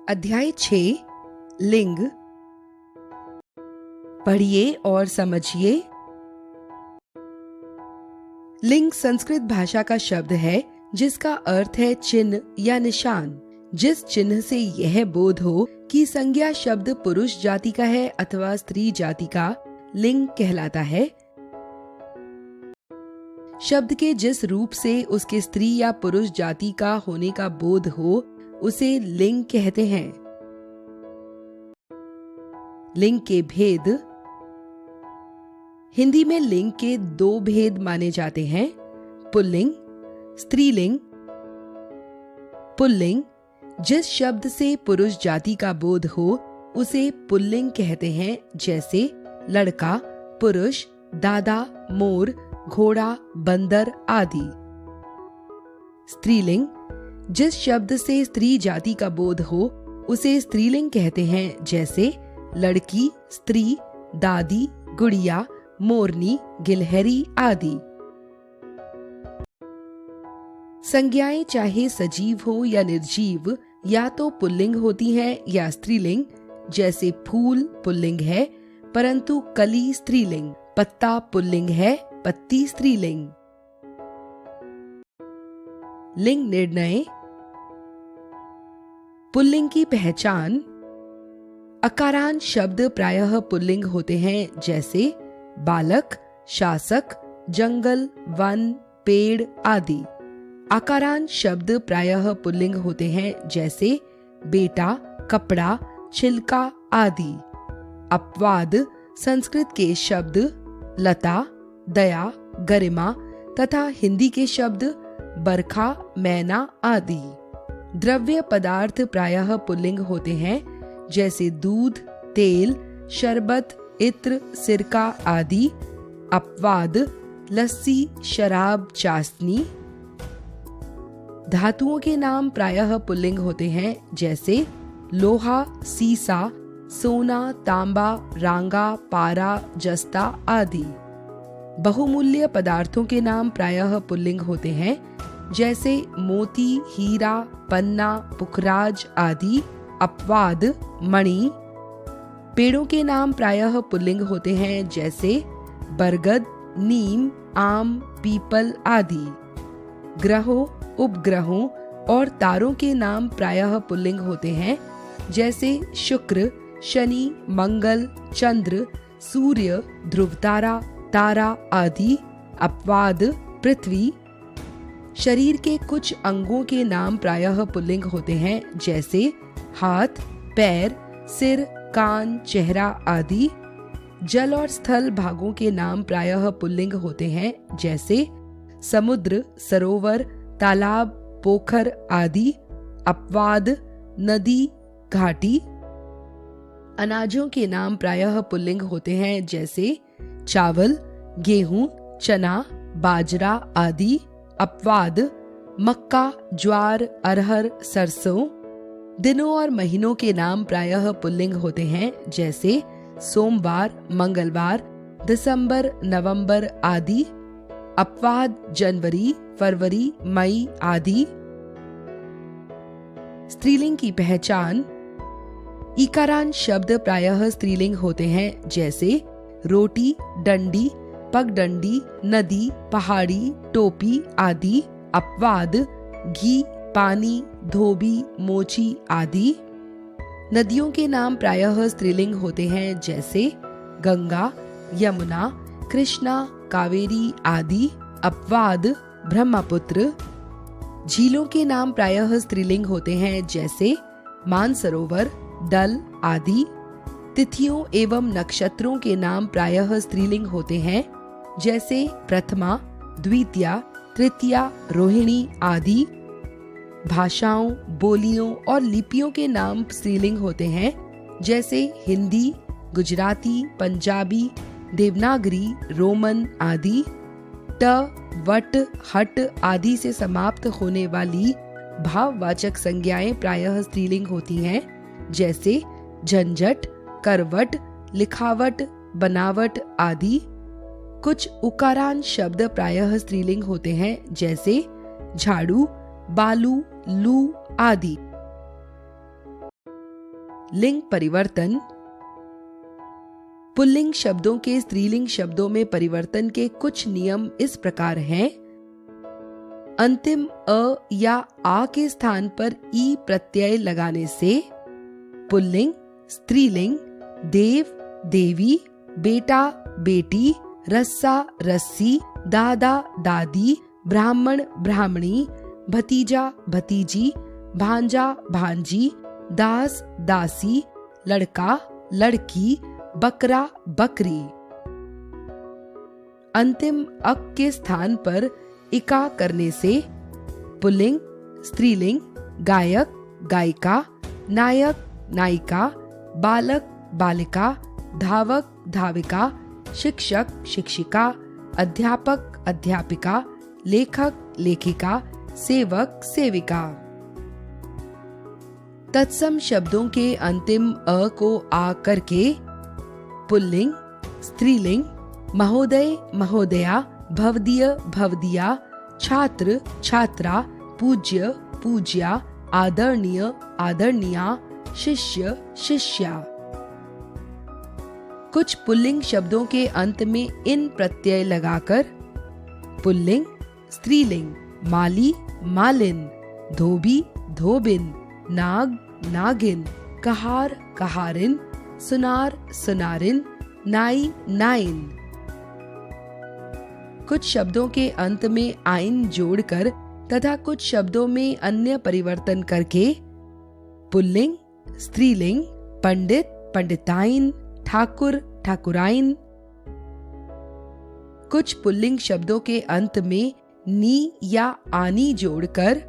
अध्याय 6 लिंग। पढ़िए और समझिए। लिंग संस्कृत भाषा का शब्द है जिसका अर्थ है चिन्ह या निशान। जिस चिन्ह से यह बोध हो कि संज्ञा शब्द पुरुष जाति का है अथवा स्त्री जाति का, लिंग कहलाता है। शब्द के जिस रूप से उसके स्त्री या पुरुष जाति का होने का बोध हो उसे लिंग कहते हैं। लिंग के भेद। हिंदी में लिंग के 2 भेद माने जाते हैं, पुल्लिंग, स्त्रीलिंग। पुल्लिंग जिस शब्द से पुरुष जाति का बोध हो उसे पुल्लिंग कहते हैं, जैसे लड़का, पुरुष, दादा, मोर, घोड़ा, बंदर आदि। स्त्रीलिंग जिस शब्द से स्त्री जाति का बोध हो उसे स्त्रीलिंग कहते हैं, जैसे लड़की, स्त्री, दादी, गुड़िया, मोरनी, गिलहरी आदि। संज्ञाएं चाहे सजीव हो या निर्जीव या तो पुल्लिंग होती हैं या स्त्रीलिंग, जैसे फूल पुल्लिंग है परंतु कली स्त्रीलिंग, पत्ता पुल्लिंग है, पत्ती स्त्रीलिंग। लिंग निर्णय। पुल्लिंग की पहचान। अकारांत शब्द प्रायः पुल्लिंग होते हैं, जैसे बालक, शासक, जंगल, वन, पेड़ आदि। आकारांत शब्द प्रायः पुल्लिंग होते हैं, जैसे बेटा, कपड़ा, छिलका आदि। अपवाद संस्कृत के शब्द लता, दया, गरिमा तथा हिंदी के शब्द बरखा, मैना आदि। द्रव्य पदार्थ प्रायः पुल्लिंग होते हैं, जैसे दूध, तेल, शरबत, इत्र, सिरका आदि। अपवाद लस्सी, शराब, चाशनी। धातुओं के नाम प्रायः पुल्लिंग होते हैं, जैसे लोहा, सीसा, सोना, तांबा, रांगा, पारा, जस्ता आदि। बहुमूल्य पदार्थों के नाम प्रायः पुल्लिंग होते हैं, जैसे मोती, हीरा, पन्ना, पुखराज आदि। अपवाद मणि। पेड़ों के नाम प्रायः पुल्लिंग होते हैं, जैसे बरगद, नीम, आम, पीपल आदि। ग्रहों, उपग्रहों और तारों के नाम प्रायः पुल्लिंग होते हैं, जैसे शुक्र, शनि, मंगल, चंद्र, सूर्य, ध्रुवतारा, तारा आदि। अपवाद पृथ्वी। शरीर के कुछ अंगों के नाम प्रायः पुल्लिंग होते हैं, जैसे हाथ, पैर, सिर, कान, चेहरा आदि। जल और स्थल भागों के नाम प्रायः पुल्लिंग होते हैं, जैसे समुद्र, सरोवर, तालाब, पोखर आदि। अपवाद नदी, घाटी। अनाजों के नाम प्रायः पुल्लिंग होते हैं, जैसे चावल, गेहूं, चना, बाजरा आदि। अपवाद मक्का, ज्वार, अरहर, सरसों। दिनों और महीनों के नाम प्रायः पुल्लिंग होते हैं, जैसे सोमवार, मंगलवार, दिसंबर, नवंबर आदि। अपवाद जनवरी, फरवरी, मई आदि। स्त्रीलिंग की पहचान। इकारांत शब्द प्रायः स्त्रीलिंग होते हैं, जैसे रोटी, डंडी, पगडंडी, नदी, पहाड़ी, टोपी आदि। अपवाद घी, पानी, धोबी, मोची आदि। नदियों के नाम प्रायः स्त्रीलिंग होते हैं, जैसे गंगा, यमुना, कृष्णा, कावेरी आदि। अपवाद ब्रह्मपुत्र। झीलों के नाम प्रायः स्त्रीलिंग होते हैं, जैसे मानसरोवर, डल आदि। तिथियों एवं नक्षत्रों के नाम प्रायः स्त्रीलिंग होते हैं, जैसे प्रथमा, द्वितीया, तृतीया, रोहिणी आदि। भाषाओं, बोलियों और लिपियों के नाम स्त्रीलिंग होते हैं, जैसे हिंदी, गुजराती, पंजाबी, देवनागरी, रोमन आदि। ट, वट, हट आदि से समाप्त होने वाली भाववाचक संज्ञाएं प्रायः स्त्रीलिंग होती हैं, जैसे झंझट, करवट, लिखावट, बनावट आदि। कुछ उकारांत शब्द प्रायः स्त्रीलिंग होते हैं, जैसे झाड़ू, बालू, लू आदि। लिंग परिवर्तन। पुल्लिंग शब्दों के स्त्रीलिंग शब्दों में परिवर्तन के कुछ नियम इस प्रकार हैं। अंतिम अ या आ के स्थान पर ई प्रत्यय लगाने से पुल्लिंग, स्त्रीलिंग, देव, देवी, बेटा, बेटी, रस्सा, रस्सी, दादा, दादी, ब्राह्मण, ब्राह्मणी, भतीजा, भतीजी, भांजा, भांजी, दास, दासी, लड़का, लड़की, बकरा, बकरी। अंतिम अक के स्थान पर इका करने से पुल्लिंग, स्त्रीलिंग, गायक, गायिका, नायक, नायिका, बालक, बालिका, धावक, धाविका, शिक्षक, शिक्षिका, अध्यापक, अध्यापिका, लेखक, लेखिका, सेवक, सेविका। तत्सम शब्दों के अंतिम अ को आ करके पुल्लिंग, स्त्रीलिंग, महोदय, महोदया, भवदीय, भवदिया, छात्र, छात्रा, पूज्य, पूज्या, आदरणीय, आदरणीया, शिष्य, शिष्या। कुछ पुल्लिंग शब्दों के अंत में इन प्रत्यय लगाकर पुल्लिंग, स्त्रीलिंग, माली, मालिन, धोबी, धोबिन, नाग, नागिन, कहार, कहारिन, सुनार, सुनारिन, नाई, नाइन। कुछ शब्दों के अंत में आइन जोड़कर तथा कुछ शब्दों में अन्य परिवर्तन करके पुल्लिंग, स्त्रीलिंग, पंडित, पंडिताइन, ठाकुर, ठाकुराइन। कुछ पुल्लिंग शब्दों के अंत में नी या आनी जोड़कर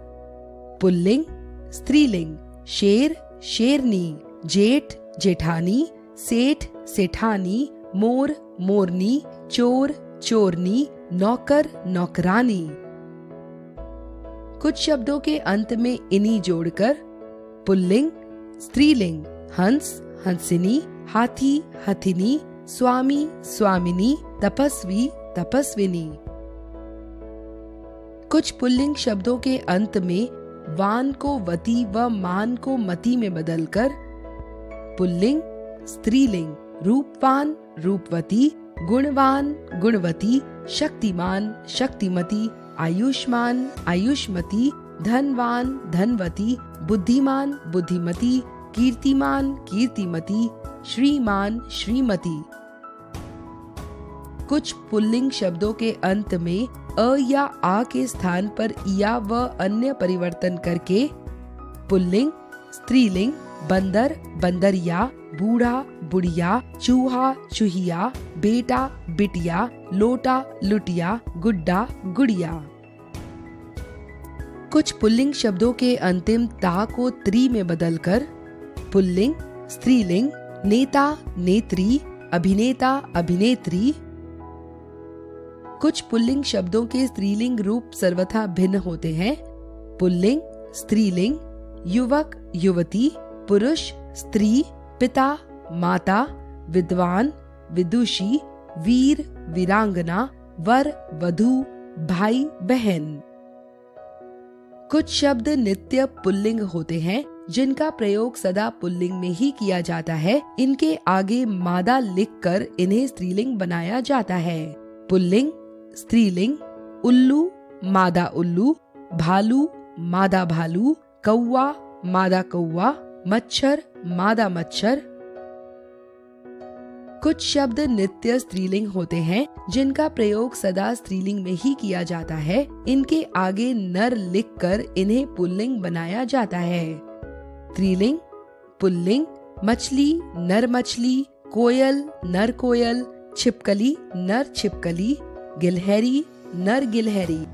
पुल्लिंग, स्त्रीलिंग, शेर, शेरनी, जेठ, जेठानी, सेठ, सेठानी, मोर, मोरनी, चोर, चोरनी, नौकर, नौकरानी। कुछ शब्दों के अंत में इनी जोड़कर पुल्लिंग, स्त्रीलिंग, हंस, हंसिनी, हाथी, हथिनी, स्वामी, स्वामिनी, तपस्वी, तपस्विनी। कुछ पुल्लिंग शब्दों के अंत में वान को वती व मान को मति में बदलकर पुल्लिंग, स्त्रीलिंग, रूपवान, रूपवती, गुणवान, गुणवती, शक्तिमान, शक्तिमती, आयुष्मान, आयुष्मती, धनवान, धनवती, बुद्धिमान, बुद्धिमती, कीर्तिमान, कीर्तिमती, श्रीमान, श्रीमती। कुछ पुल्लिंग शब्दों के अंत में अ या आ के स्थान पर या व अन्य परिवर्तन करके पुल्लिंग, स्त्रीलिंग, बंदर, बंदरिया, बूढ़ा, बुढ़िया, चूहा, चूहिया, बेटा, बिटिया, लोटा, लुटिया, गुड्डा, गुड़िया। कुछ पुल्लिंग शब्दों के अंतिम ता को त्री में बदलकर पुल्लिंग, स्त्रीलिंग, नेता, नेत्री, अभिनेता, अभिनेत्री। कुछ पुल्लिंग शब्दों के स्त्रीलिंग रूप सर्वथा भिन्न होते हैं। पुल्लिंग, स्त्रीलिंग, युवक, युवती, पुरुष, स्त्री, पिता, माता, विद्वान, विदुषी, वीर, वीरांगना, वर, वधू, भाई, बहन। कुछ शब्द नित्य पुल्लिंग होते हैं जिनका प्रयोग सदा पुल्लिंग में ही किया जाता है। इनके आगे मादा लिखकर इन्हें स्त्रीलिंग बनाया जाता है। पुल्लिंग, स्त्रीलिंग, उल्लू, मादा उल्लू, भालू, मादा भालू, कौवा, मादा कौवा, मच्छर, मादा मच्छर। कुछ शब्द नित्य स्त्रीलिंग होते हैं जिनका प्रयोग सदा स्त्रीलिंग में ही किया जाता है। इनके आगे नर लिखकर इन्हें पुल्लिंग बनाया जाता है। स्त्रीलिंग, पुल्लिंग, मछली, नर मछली, कोयल, नर कोयल, छिपकली, नर छिपकली, गिलहरी, नर गिलहरी।